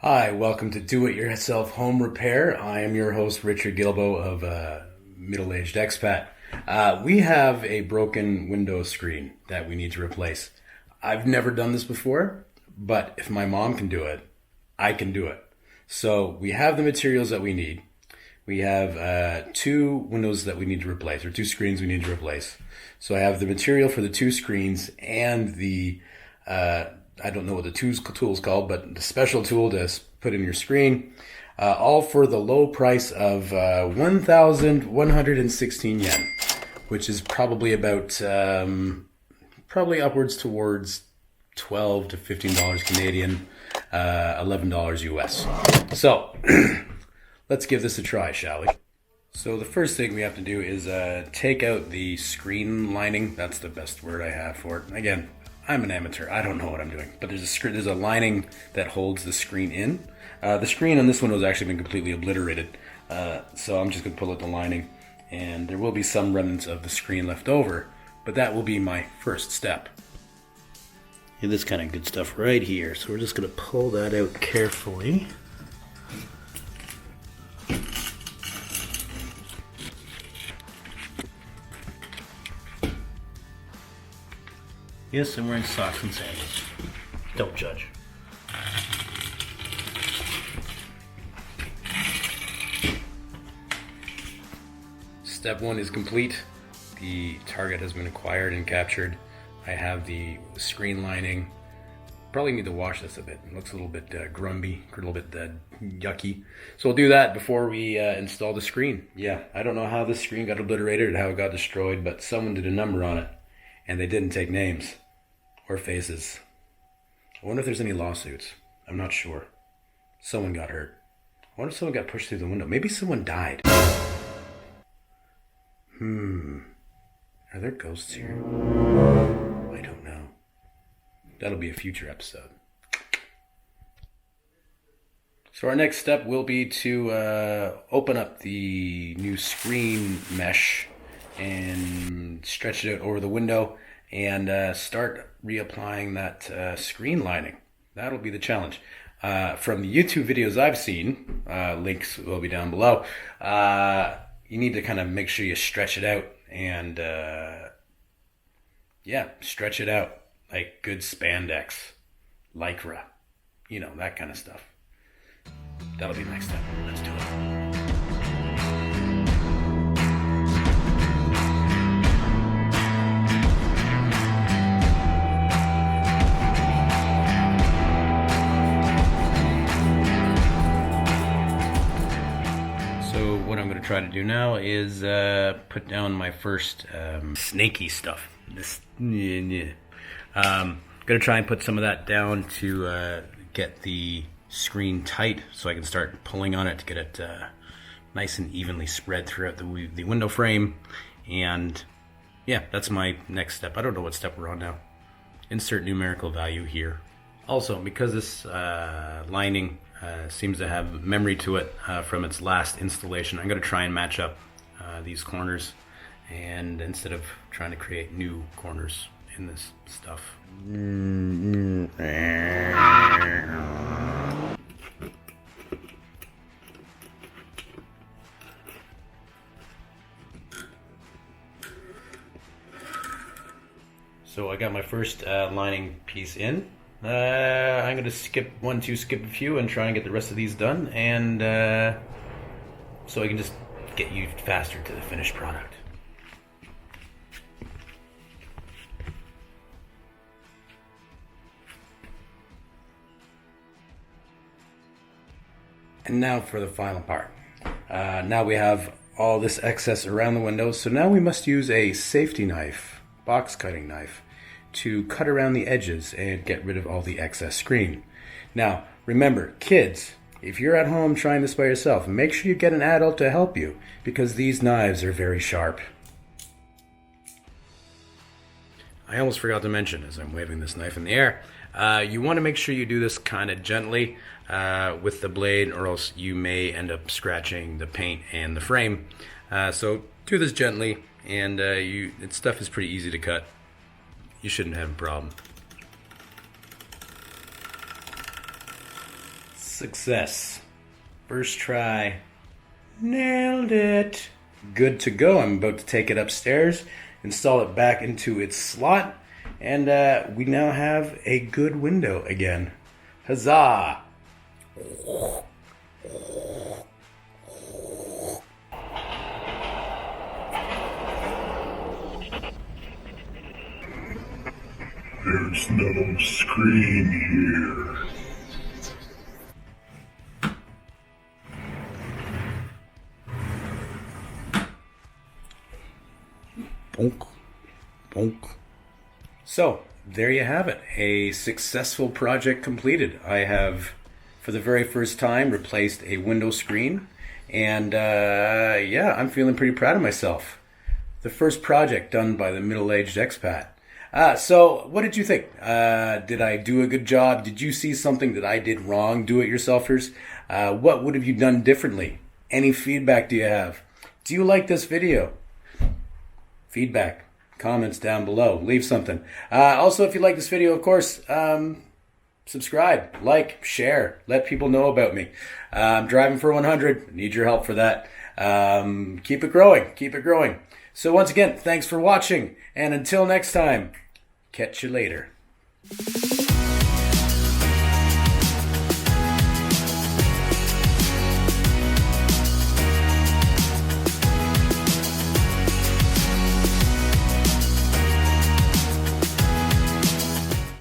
Hi, welcome to Do It Yourself Home Repair. I am your host, Richard Gilbo of Middle Aged Expat. We have a broken window screen that we need to replace. I've never done this before, but if my mom can do it, I can do it. So we have the materials that we need. We have two windows that we need to replace, or two screens we need to replace. So I have the material for the two screens and the I don't know what the tool's called, but the special tool to put in your screen, all for the low price of 1,116 yen, which is probably about probably upwards towards $12 to $15 Canadian, $11 US. So let's give this a try, shall we? So the first thing we have to do is take out the screen lining. That's the best word I have for it. Again, I'm an amateur. I don't know what I'm doing. But there's a lining that holds the screen in. The screen on this one has actually been completely obliterated. So I'm just going to pull out the lining. And there will be some remnants of the screen left over. But that will be my first step. Yeah, this kind of good stuff right here. So we're just going to pull that out carefully. Yes, I'm wearing socks and sandals. Don't judge. Step one is complete. The target has been acquired and captured. I have the screen lining. Probably need to wash this a bit. It looks a little bit grumby, a little bit yucky. So we'll do that before we install the screen. Yeah, I don't know how this screen got obliterated or how it got destroyed, but someone did a number on it, and they didn't take names or faces. I wonder if there's any lawsuits. I'm not sure. Someone got hurt. I wonder if someone got pushed through the window. Maybe someone died. Are there ghosts here? I don't know. That'll be a future episode. So our next step will be to open up the new screen mesh and stretch it out over the window and start reapplying that screen lining. That'll be the challenge. From the YouTube videos I've seen, links will be down below, you need to kind of make sure you stretch it out and stretch it out like good spandex, lycra, that kind of stuff. That'll be the next step. Let's do it. What I'm going to try to do now is put down my first snaky stuff. Going to try and put some of that down to get the screen tight so I can start pulling on it to get it nice and evenly spread throughout the window frame. And yeah, that's my next step. I don't know what step we're on now. Insert numerical value here. Also, because this lining seems to have memory to it from its last installation, I'm going to try and match up these corners, and instead of trying to create new corners in this stuff. So I got my first lining piece in. I'm going to skip a few and try and get the rest of these done, and so I can just get you faster to the finished product. And now for the final part. Now we have all this excess around the window, so now we must use a safety knife, box cutting knife, to cut around the edges and get rid of all the excess screen. Now, remember, kids, if you're at home trying this by yourself, make sure you get an adult to help you, because these knives are very sharp. I almost forgot to mention, as I'm waving this knife in the air, you want to make sure you do this kind of gently with the blade, or else you may end up scratching the paint and the frame. So do this gently, and stuff is pretty easy to cut. You shouldn't have a problem. Success. First try. Nailed it. Good to go. I'm about to take it upstairs, install it back into its slot, and we now have a good window again. Huzzah! There's no screen here. Bonk. Bonk. So, there you have it. A successful project completed. I have, for the very first time, replaced a window screen. And yeah, I'm feeling pretty proud of myself. The first project done by the middle-aged expat. So, what did you think? Did I do a good job? Did you see something that I did wrong, do-it-yourselfers? What would have you done differently? Any feedback do you have? Do you like this video? Feedback, comments down below. Leave something. Also, if you like this video, of course, subscribe, like, share. Let people know about me. I'm driving for 100. Need your help for that. Keep it growing. Keep it growing. So once again, thanks for watching. And until next time, catch you later.